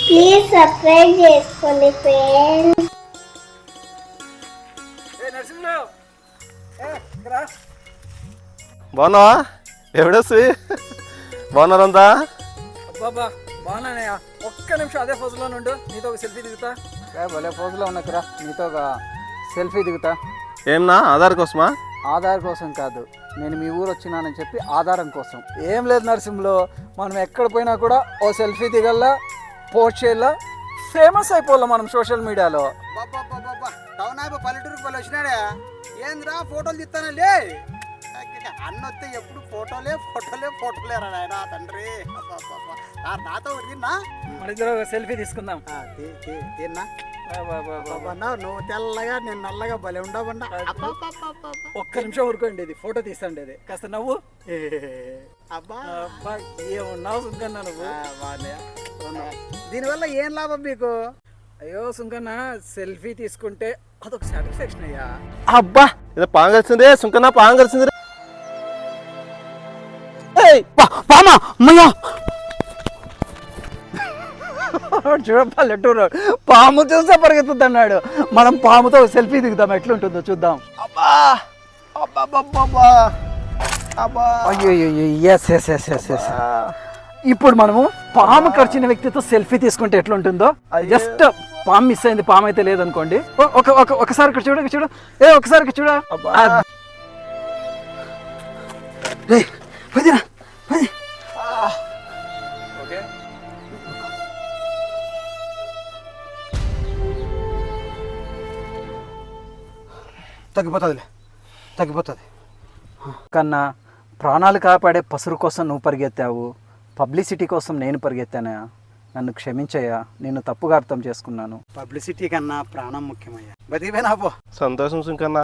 Please subscribe చేసుకోండి friends. బాగున్నావా? ఎవడొస్తి బాగున్నారంతా? అబ్బాబా బాగున్నానయ్యా. ఒక్క నిమిషం అదే పోజులో నుండు, నీతో ఒక సెల్ఫీ దిగుతా. భలే పోజులో ఉన్నకురా, నీతో ఒక సెల్ఫీ దిగుతా. ఏమన్నా ఆధార్ కోసమా? ఆధార్ కోసం కాదు, నేను మీ ఊరు వచ్చినానని చెప్పి ఆధారం కోసం. ఏం లేదు నరసింహలో, మనం ఎక్కడ పోయినా కూడా ఓ సెల్ఫీ దిగల్లా, పోస్ట్ చేయాలా, ఫేమస్ అయిపోవాలా మనం సోషల్ మీడియాలో. పల్లెటూరు పల్లె వచ్చినాడే ఏంద్రా ఫోటోలు తీస్తానా లే అన్న వస్తే ఎప్పుడు ఫోటోలేరా నాయన తండ్రి. నాతో తిన్నా మన ఇద్దరు ఒక సెల్ఫీ తీసుకుందాం. తిన్నా నువ్వు తెల్లగా నేను నల్లగా భలే ఉండవన్నా. ఒక్క నిమిషం ఊరుకోండి, ఇది ఫోటో తీస్తాండి, ఇది కాస్త నవ్వు. అబ్బా అబ్బా ఏమున్నావు సుంకన్న నువ్వు. దీనివల్ల ఏం లాభం మీకు? అయ్యో సుంకన్న, సెల్ఫీ తీసుకుంటే అదొక సాటిస్ఫాక్షన్ అయ్యా. అబ్బా ఏదో పాంగలిసిందే సుంకన్నా, పాంగలిసింది. చూడ పల్లెటూరు పాము చూస్తే పరిగెత్తుంది అన్నాడు. మనం పాముతో సెల్ఫీ దిగుతాం, ఎట్లుంటుందో చూద్దాం. అబ్బా అబ్బా అబ్బా. అయ్యో ఎస్ ఎస్ ఎస్ ఎస్ ఎస్. ఇప్పుడు మనము పాము కరిచిన వ్యక్తితో సెల్ఫీ తీసుకుంటే ఎట్లుంటుందో. జస్ట్ పాము మిస్ అయింది, పాము అయితే లేదనుకోండి. ఒకసారి ఇక్కడ చూడ, చూడు ఒకసారి ఇక్కడ చూడ. పదిరా పది. తగ్గిపోతుంది కన్నా. ప్రాణాలు కాపాడే పసురు కోసం నువ్వు పరిగెత్తావు, పబ్లిసిటీ కోసం నేను పరిగెత్తానా? నన్ను క్షమించయ్యా, నేను తప్పుగా అర్థం చేసుకున్నాను. పబ్లిసిటీ కన్నా ప్రాణం ముఖ్యమయ్యా. బతికిపోయినా పో. సంతోషం సుంకన్నా.